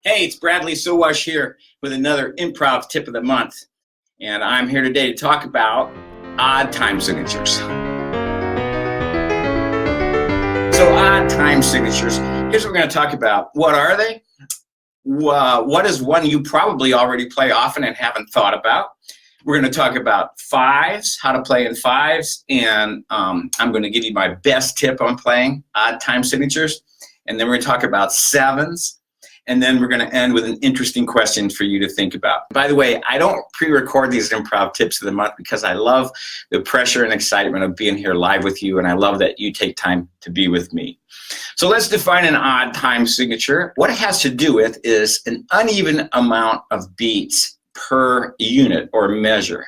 Hey, it's Bradley Sowash here with another improv tip of the month. And I'm here today to talk about odd time signatures. So odd time signatures, here's what we're going to talk about. What are they? What is one you probably already play often and haven't thought about? We're going to talk about fives, how to play in fives, and I'm going to give you my best tip on playing odd time signatures. And then we're going to talk about sevens. And then we're going to end with an interesting question for you to think about. By the way, I don't pre-record these improv tips of the month because I love the pressure and excitement of being here live with you, and I love that you take time to be with me. So let's define an odd time signature. What it has to do with is an uneven amount of beats per unit or measure.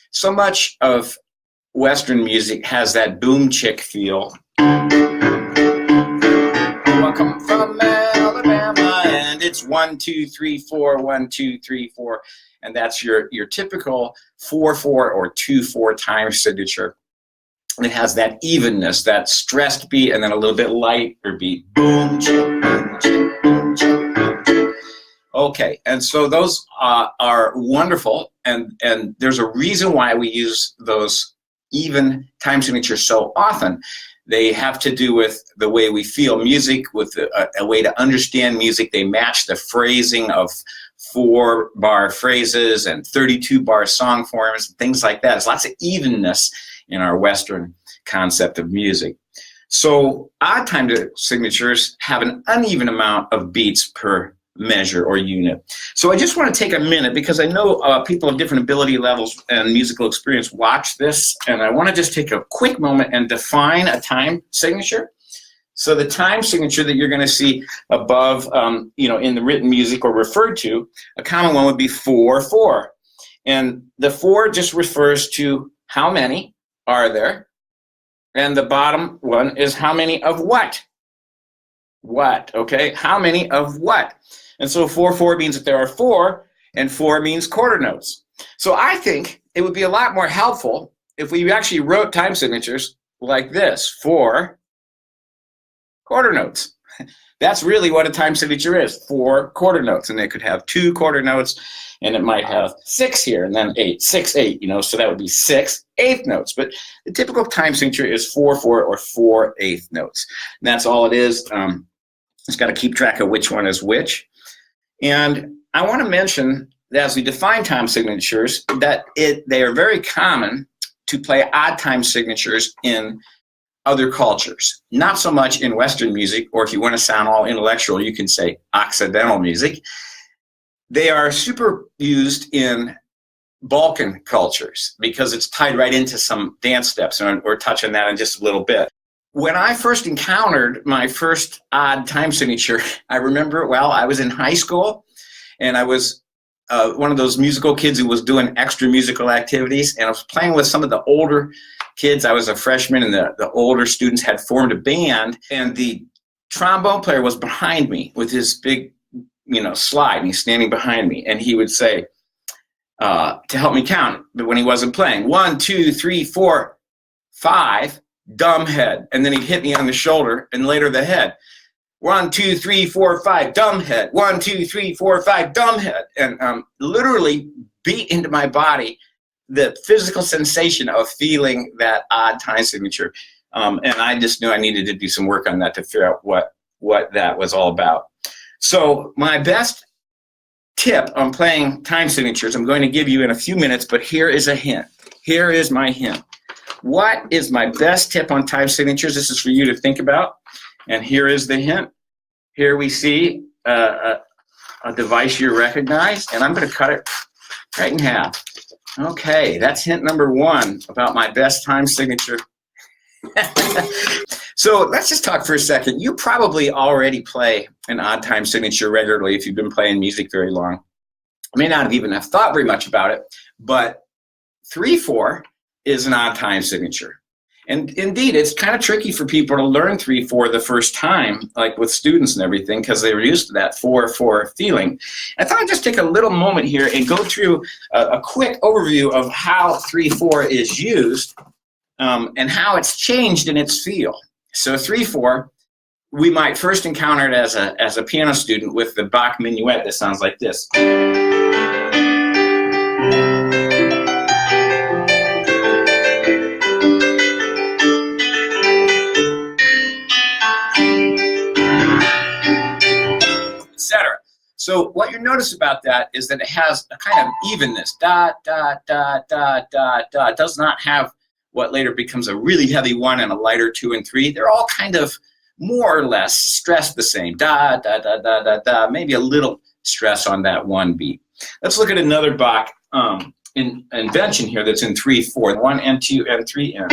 So much of Western music has that boom chick feel. Welcome from Alabama, and it's 1, 2, 3, 4, 1, 2, 3, 4, and that's your typical 4/4 or 2/4 time signature. And it has that evenness, that stressed beat, and then a little bit lighter beat. Boom chick, boom chick, boom chick, boom chick. Okay, and so those are wonderful, and there's a reason why we use those even time signatures so often. They have to do with the way we feel music, with a way to understand music. They match the phrasing of 4-bar phrases and 32-bar song forms, and things like that. There's lots of evenness in our Western concept of music. So odd time signatures have an uneven amount of beats per measure or unit. So I just want to take a minute, because I know people of different ability levels and musical experience watch this, and I want to just take a quick moment and define a time signature. So the time signature that you're going to see above, in the written music or referred to, a common one would be 4/4. And the 4 just refers to how many are there, and the bottom one is how many of what? What, okay? How many of what? And so 4/4 means that there are 4, and 4 means quarter notes. So I think it would be a lot more helpful if we actually wrote time signatures like this: 4 quarter notes. That's really what a time signature is, 4 quarter notes. And it could have 2 quarter notes, and it might have 6 here, and then 8, 6, 8, so that would be 6 eighth notes. But the typical time signature is 4/4 or 4 eighth notes. And that's all it is. It's got to keep track of which one is which. And I want to mention that as we define time signatures, that they are very common to play odd time signatures in other cultures. Not so much in Western music, or if you want to sound all intellectual, you can say Occidental music. They are super used in Balkan cultures because it's tied right into some dance steps, and we're touching that in just a little bit. When I first encountered my first odd time signature, I remember, I was in high school, and I was one of those musical kids who was doing extra musical activities, and I was playing with some of the older kids. I was a freshman, and the older students had formed a band, and the trombone player was behind me with his big, slide, and he's standing behind me, and he would say, to help me count, but when he wasn't playing, 1, 2, 3, 4, 5, dumb head. And then he'd hit me on the shoulder and later the head. 1, 2, 3, 4, 5, dumb head. 1, 2, 3, 4, 5, dumb head. And literally beat into my body the physical sensation of feeling that odd time signature. And I just knew I needed to do some work on that to figure out what that was all about. So my best tip on playing time signatures, I'm going to give you in a few minutes, but here is a hint. Here is my hint. What is my best tip on time signatures? This is for you to think about. And here is the hint. Here we see a device you recognize, and I'm going to cut it right in half. Okay, that's hint number 1 about my best time signature. So let's just talk for a second. You probably already play an odd time signature regularly if you've been playing music very long. I may not even have thought very much about it, but 3/4 is an odd time signature. And indeed, it's kind of tricky for people to learn 3/4 the first time, like with students and everything, because they were used to that 4/4 feeling. I thought I'd just take a little moment here and go through a quick overview of how 3/4 is used and how it's changed in its feel. So 3/4 we might first encounter it as a piano student with the Bach minuet that sounds like this. Etc. So what you notice about that is that it has a kind of evenness. Da, da, da, da, da, da. It does not have what later becomes a really heavy 1 and a lighter 2 and 3. They're all kind of more or less stressed the same. Da, da, da, da, da, da. Maybe a little stress on that 1 beat. Let's look at another Bach invention here that's in 3/4. 1 and 2 and 3 and.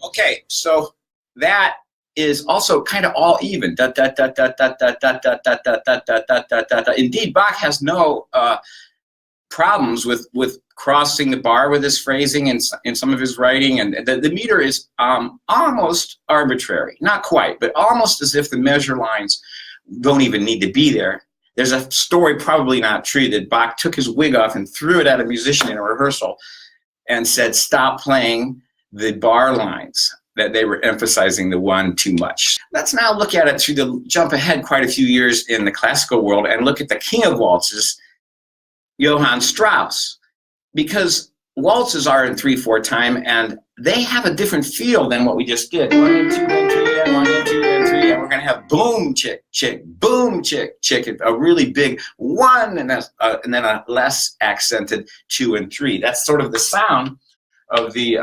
Okay, so that is also kind of all even. Da, da, da, da, da, da, da, da, da, da, da, da, da, da, da. Indeed, Bach has no problems with crossing the bar with his phrasing in some of his writing, and the meter is almost arbitrary. Not quite, but almost as if the measure lines don't even need to be there. There's a story, probably not true, that Bach took his wig off and threw it at a musician in a rehearsal and said, "Stop playing the bar lines," that they were emphasizing the 1 too much. Let's now look at it through the jump ahead quite a few years in the classical world and look at the king of waltzes, Johann Strauss, because waltzes are in 3/4 time and they have a different feel than what we just did. 1 and 2 and 3 and 1 and 2 and 3, and we're going to have boom chick chick, boom chick chick, a really big 1 and then a less accented 2 and 3. That's sort of the sound of the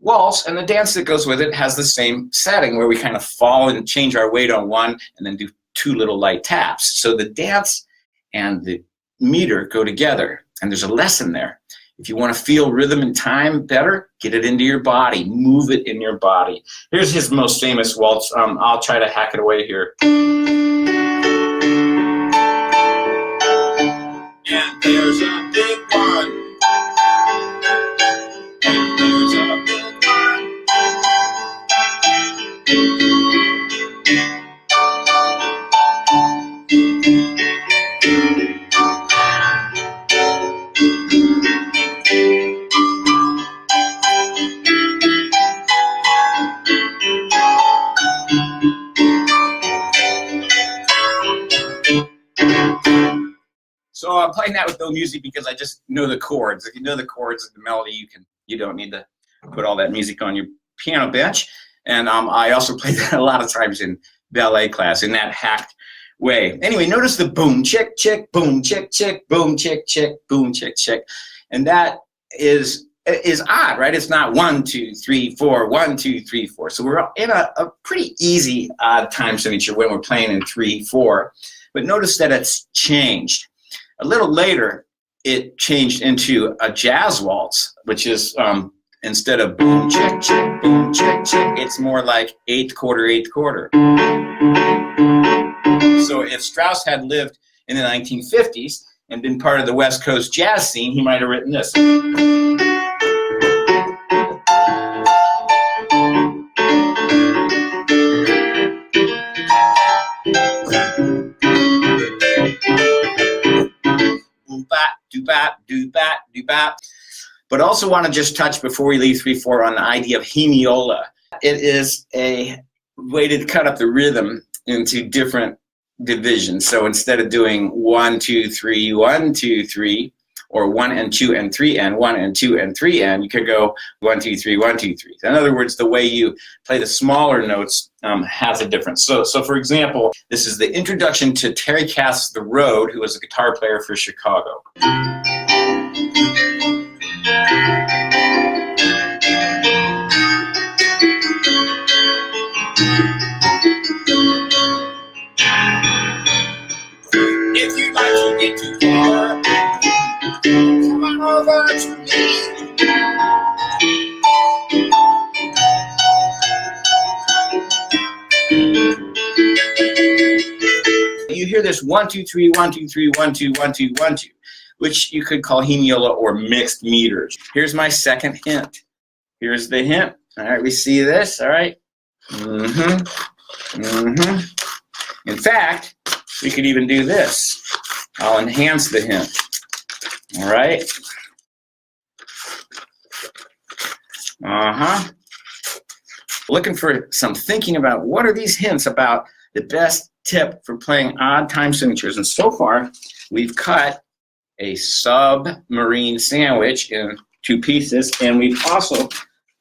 waltz, and the dance that goes with it has the same setting where we kind of fall and change our weight on 1 and then do 2 little light taps. So the dance and the meter go together, and there's a lesson there. If you want to feel rhythm and time better, get it into your body, move it in your body. Here's his most famous waltz. I'll try to hack it away here. And there's a big 1. And there's a big 1. So I'm playing that with no music because I just know the chords. If you know the chords and the melody, you don't need to put all that music on your piano bench. And I also play that a lot of times in ballet class in that hacked way. Anyway, notice the boom chick chick, boom chick chick, boom chick chick, boom chick chick, and that is odd, right? It's not 1 2 3 4, 1 2 3 4. So we're in a pretty easy odd time signature when we're playing in 3/4. But notice that it's changed. A little later, it changed into a jazz waltz, which is instead of boom chick chick, boom chick chick, it's more like 8th quarter, 8th quarter. So if Strauss had lived in the 1950s and been part of the West Coast jazz scene, he might have written this. Do-bap, do-bap, do-bap. But also want to just touch before we leave 3/4 on the idea of hemiola. It is a way to cut up the rhythm into different divisions. So instead of doing 1 2 3 1 2 3 or 1 and 2 and 3 and 1 and 2 and 3 and you could go 1 2 3 1 2 3. In other words, the way you play the smaller notes has a difference. So for example, this is the introduction to Terry Kath's The Road, who was a guitar player for Chicago. If you'd like to get too far, come on over to me. You hear this 1 2 3 1 2 3 1 2 1 2 1 2. which you could call hemiola or mixed meters. Here's my second hint. Here's the hint. All right, we see this, all right? In fact, we could even do this. I'll enhance the hint, all right? Looking for some thinking about what are these hints about the best tip for playing odd time signatures. And so far, we've cut a submarine sandwich in 2 pieces, and we've also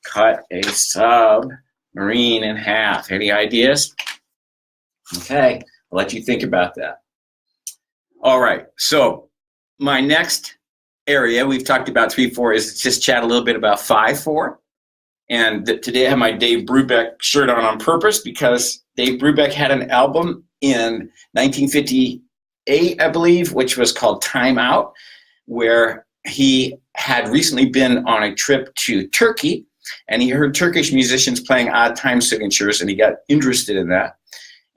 cut a submarine in half. Any ideas? Okay, I'll let you think about that. All right, so my next area, we've talked about 3/4, is just chat a little bit about 5/4. And today I have my Dave Brubeck shirt on purpose because Dave Brubeck had an album in 1958, I believe, which was called Time Out, where he had recently been on a trip to Turkey, and he heard Turkish musicians playing odd time signatures, and he got interested in that.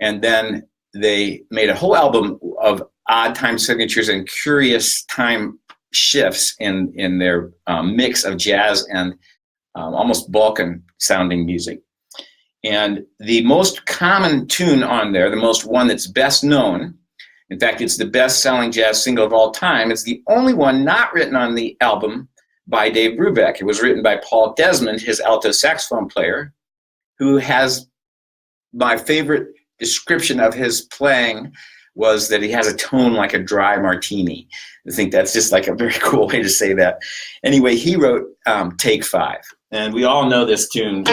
And then they made a whole album of odd time signatures and curious time shifts in their mix of jazz and almost Balkan sounding music. And the most common tune on there, the most one that's best known, in fact, it's the best selling jazz single of all time, it's the only one not written on the album by Dave Brubeck. It was written by Paul Desmond, his alto saxophone player, who has, my favorite description of his playing was that he has a tone like a dry martini. I think that's just like a very cool way to say that. Anyway, he wrote Take 5. And we all know this tune.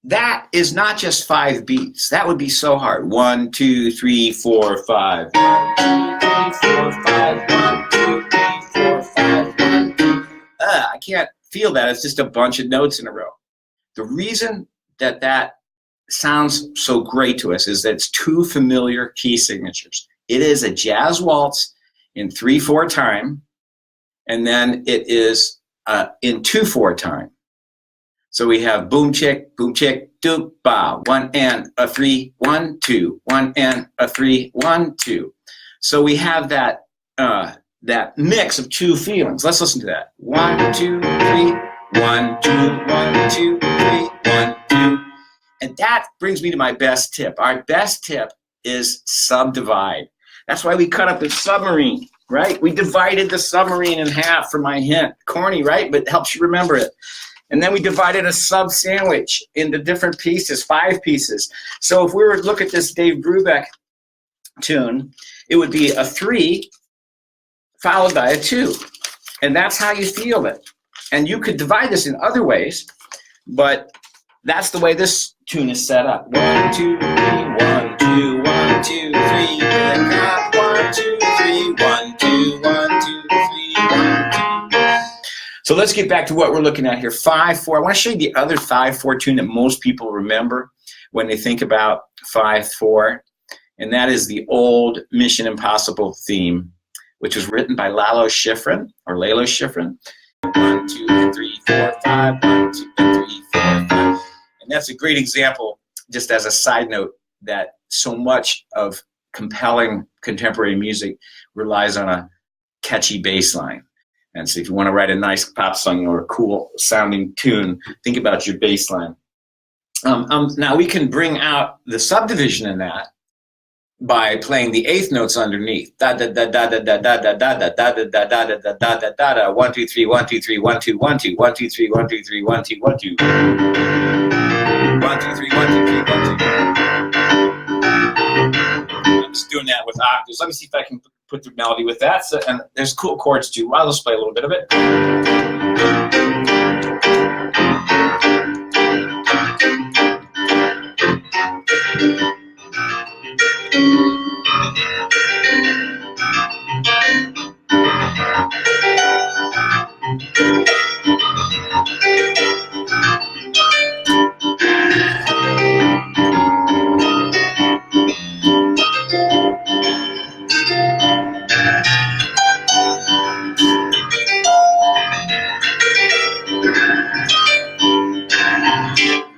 That is not just 5 beats. That would be so hard. 1, 2, 3, 4, 5. 1, 2, 3, 4, 5. 1, 2, 3, 4, 5. 1, 2. I can't feel that. It's just a bunch of notes in a row. The reason that that sounds so great to us is that it's 2 familiar key signatures. It is a jazz waltz in 3/4 time, and then it is in 2/4 time. So we have boom chick, doop ba, 1 and a 3, 1 2, 1 and a 3, 1 2. So we have that that mix of 2 feelings. Let's listen to that. 1 2 3, 1 2, 1 2 3, 1 2. And that brings me to my best tip. Our best tip is subdivide. That's why we cut up the submarine, right? We divided the submarine in half for my hint. Corny, right? But it helps you remember it. And then we divided a sub sandwich into different pieces, 5 pieces. So if we were to look at this Dave Brubeck tune, it would be a 3 followed by a 2. And that's how you feel it. And you could divide this in other ways, but that's the way this tune is set up. 1 2 3, 1 2 1 2 3. And then 1 2 3, 1 2 1 2 3, 1 2. So let's get back to what we're looking at here. 5/4. I want to show you the other 5/4 tune that most people remember when they think about 5/4, and that is the old Mission Impossible theme, which was written by Lalo Schifrin. 1 2 3 4 5. 1 2 3 4 5. And that's a great example, just as a side note, that so much of compelling contemporary music relies on a catchy bass line. And so if you want to write a nice pop song or a cool sounding tune, think about your bass line. Now we can bring out the subdivision in that by playing the 8th notes underneath. Da da da da da da da da da da da da da da da da da da da. 1 2 3 1 2 3 1 2 1 2 1 2 3 1 2 3 1 2 1 2 1 2 3 1 2 3 1 2. I'm just doing that with octaves. Let me see if I can put the melody with that. So, and there's cool chords too. I'll just play a little bit of it.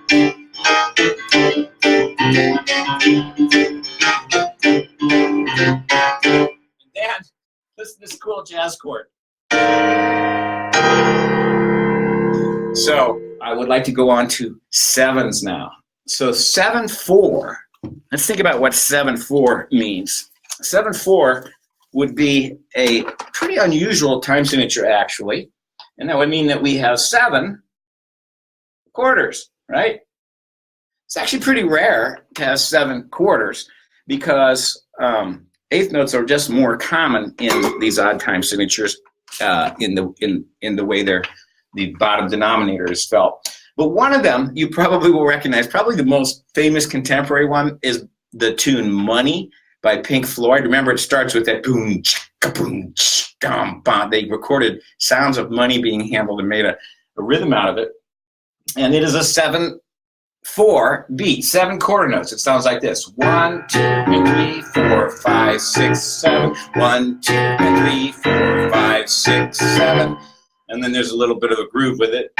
then listen to this cool jazz chord. So I would like to go on to sevens now. So 7/4. Let's think about what 7/4 means. 7/4 would be a pretty unusual time signature, actually, and that would mean that we have 7 quarters, right? It's actually pretty rare to have 7 quarters because eighth notes are just more common in these odd time signatures in the way the bottom denominator is felt. But one of them you probably will recognize, probably the most famous contemporary one, is the tune Money by Pink Floyd. Remember, it starts with that boom, chicka, boom, chicka, bum. They recorded sounds of money being handled and made a rhythm out of it. And it is a 7/4 beat, 7 quarter notes. It sounds like this: 1, 2, and 3, 4, 5, 6, 7. 1, 2, and 3, 4, 5, 6, 7. And then there's a little bit of a groove with it.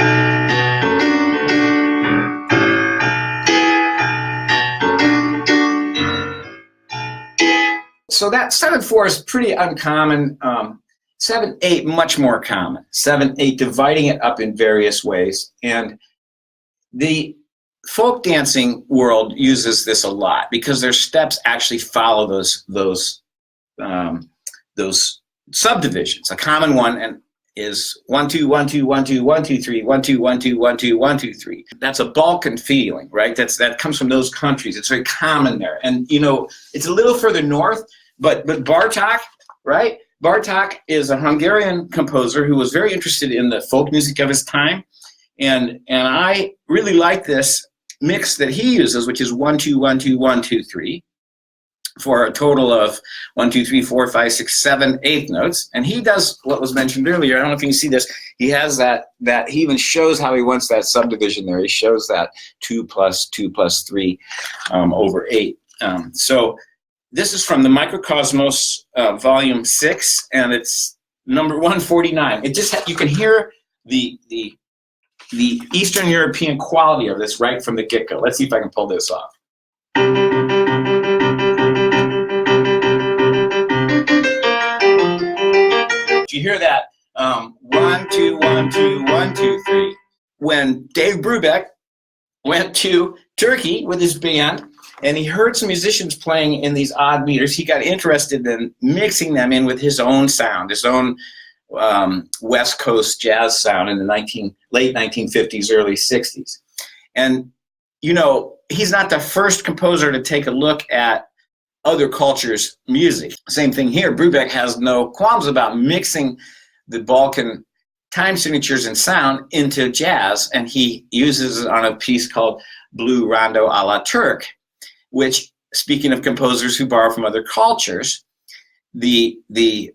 So that 7/4 is pretty uncommon. 7/8 much more common. 7/8 dividing it up in various ways, and the folk dancing world uses this a lot because their steps actually follow those subdivisions. A common one is 1 2 1 2 1 2 1 2 3 1 2 1 2 1 2 1 2 3. That's a Balkan feeling, right? That comes from those countries. It's very common there, and it's a little further north. But Bartók, right? Bartók is a Hungarian composer who was very interested in the folk music of his time, and I really like this mix that he uses, which is 1 2 1 2 1 2 3. For a total of 1 2 3 4 5 6 7 eighth notes, and he does what was mentioned earlier. I don't know if you can see this. He has that he even shows how he wants that subdivision there. He shows that 2 plus 2 plus 3 over 8. So this is from the Microcosmos volume 6, and it's number 149. It just you can hear the Eastern European quality of this right from the get-go. Let's see if I can pull this off. You hear that 1 2 1 2 1 2 3. When Dave Brubeck went to Turkey with his band and he heard some musicians playing in these odd meters, he got interested in mixing them in with his own sound, his own West Coast jazz sound in the late 1950s, early 60s. And he's not the first composer to take a look at other cultures' music. Same thing here. Brubeck has no qualms about mixing the Balkan time signatures and sound into jazz, and he uses it on a piece called Blue Rondo a la Turk, which, speaking of composers who borrow from other cultures, the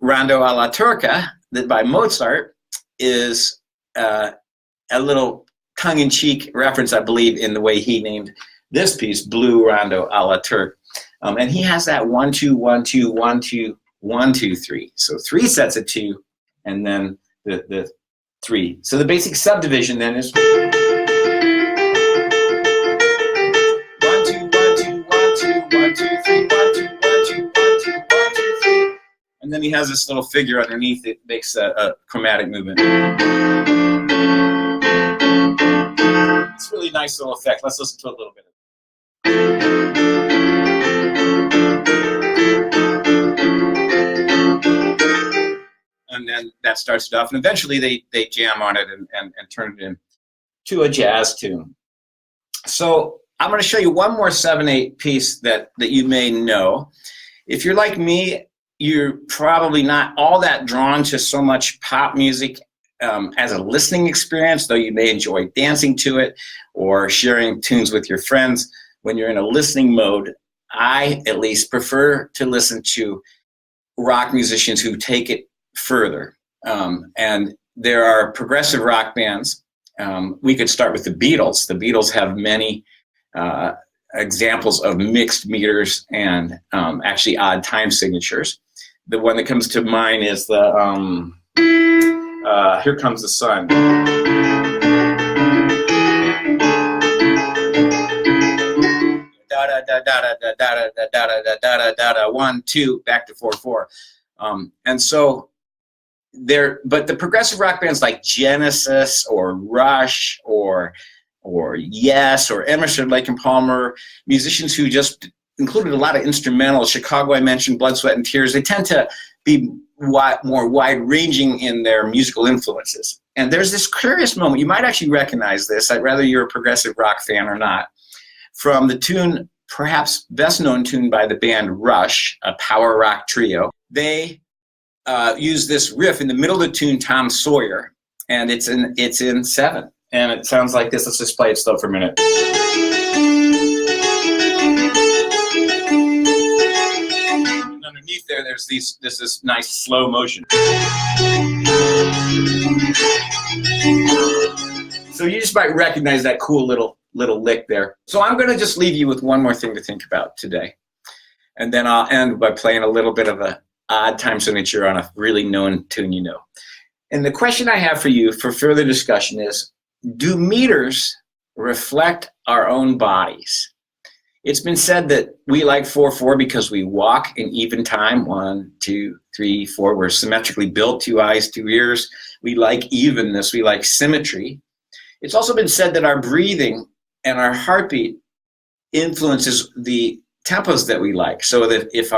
Rondo a la Turca that by Mozart is a little tongue-in-cheek reference, I believe, in the way he named this piece, Blue Rondo a la Turk. And he has that 1 2 1 2 1 2 1 2 3. So 3 sets of 2, and then the 3. So the basic subdivision then is 1 2 1 2 1 2 1 2 3 1 2 1 2 1 2 1 2 3. And then he has this little figure underneath it, makes a chromatic movement. It's a really nice little effect. Let's listen to a little bit of it. And then that starts it off, and eventually they jam on it and turn it into a jazz tune. So I'm going to show you one more 7/8 piece that you may know. If you're like me, you're probably not all that drawn to so much pop music as a listening experience, though you may enjoy dancing to it or sharing tunes with your friends. When you're in a listening mode, I at least prefer to listen to rock musicians who take it further. And there are progressive rock bands. We could start with the Beatles. The Beatles have many examples of mixed meters and actually odd time signatures. The one that comes to mind is the Here Comes the Sun. da da da da da da da da da da da 1 2 back to 4/4. And so but the progressive rock bands like Genesis or Rush or Yes or Emerson, Lake and Palmer, musicians who just included a lot of instrumentals. Chicago, I mentioned, Blood, Sweat, and Tears. They tend to be more wide-ranging in their musical influences. And there's this curious moment. You might actually recognize this, whether you're a progressive rock fan or not, from the tune, perhaps best known tune by the band Rush, a power rock trio. They use this riff in the middle of the tune, Tom Sawyer, and it's in 7. And it sounds like this. Let's just play it slow for a minute. And underneath there's this nice slow motion. So you just might recognize that cool little lick there. So I'm going to just leave you with one more thing to think about today. And then I'll end by playing a little bit of a odd time signature on a really known tune you know. And the question I have for you for further discussion is, do meters reflect our own bodies? It's been said that we like 4/4 because we walk in even time. 1 2 3 4. We're symmetrically built, 2 eyes, 2 ears. We like evenness. We like symmetry. It's also been said that our breathing and our heartbeat influences the tempos that we like. So that if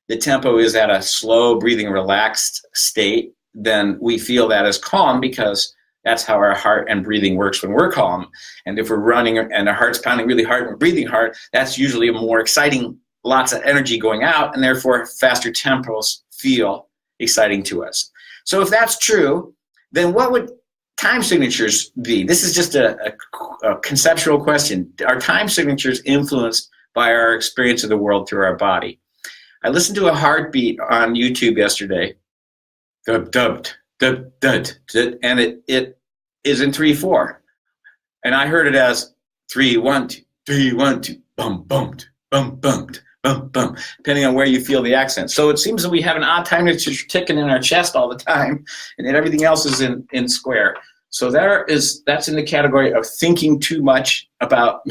the tempo is at a slow, breathing, relaxed state, then we feel that as calm because that's how our heart and breathing works when we're calm. And if we're running and our heart's pounding really hard and we're breathing hard, that's usually a more exciting, lots of energy going out, and therefore faster tempos feel exciting to us. So if that's true, then what would time signatures be? This is just a conceptual question. Are time signatures influenced by our experience of the world through our body? I listened to a heartbeat on YouTube yesterday. Dub, dubbed. Dud, dud, dud, and it is in 3/4, and I heard it as 3 1 2 3 1 2 bum bumped bum bumped bum bum, depending on where you feel the accent. So it seems that we have an odd time signature ticking in our chest all the time, and then everything else is in square. So that's in the category of thinking too much about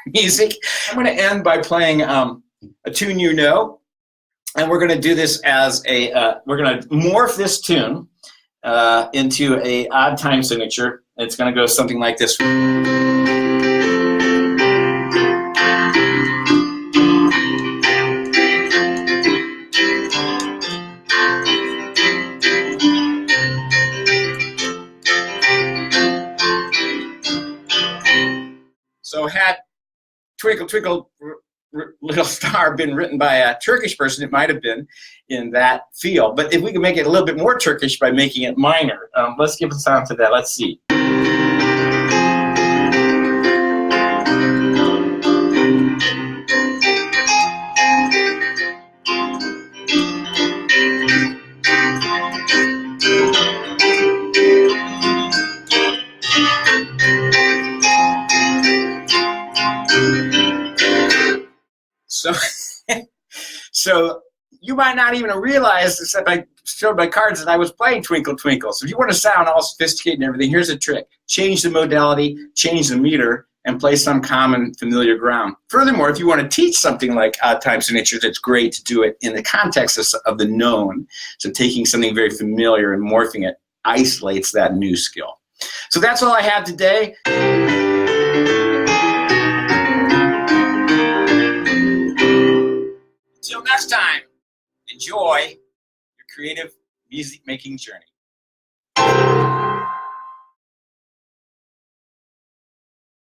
music. I'm going to end by playing a tune you know, and we're going to do this as we're going to morph this tune into a odd time signature. It's going to go something like this. So had Twinkle, Twinkle, Little Star been written by a Turkish person, it might have been in that feel. But if we can make it a little bit more Turkish by making it minor, let's give a sound to that. Let's see. So you might not even realize, except I showed my cards, that I was playing Twinkle Twinkle. So if you want to sound all sophisticated and everything, here's a trick. Change the modality, change the meter, and play some common familiar ground. Furthermore, if you want to teach something like odd time signatures, it's great to do it in the context of the known. So taking something very familiar and morphing it isolates that new skill. So that's all I have today. Until next time, enjoy your creative music-making journey.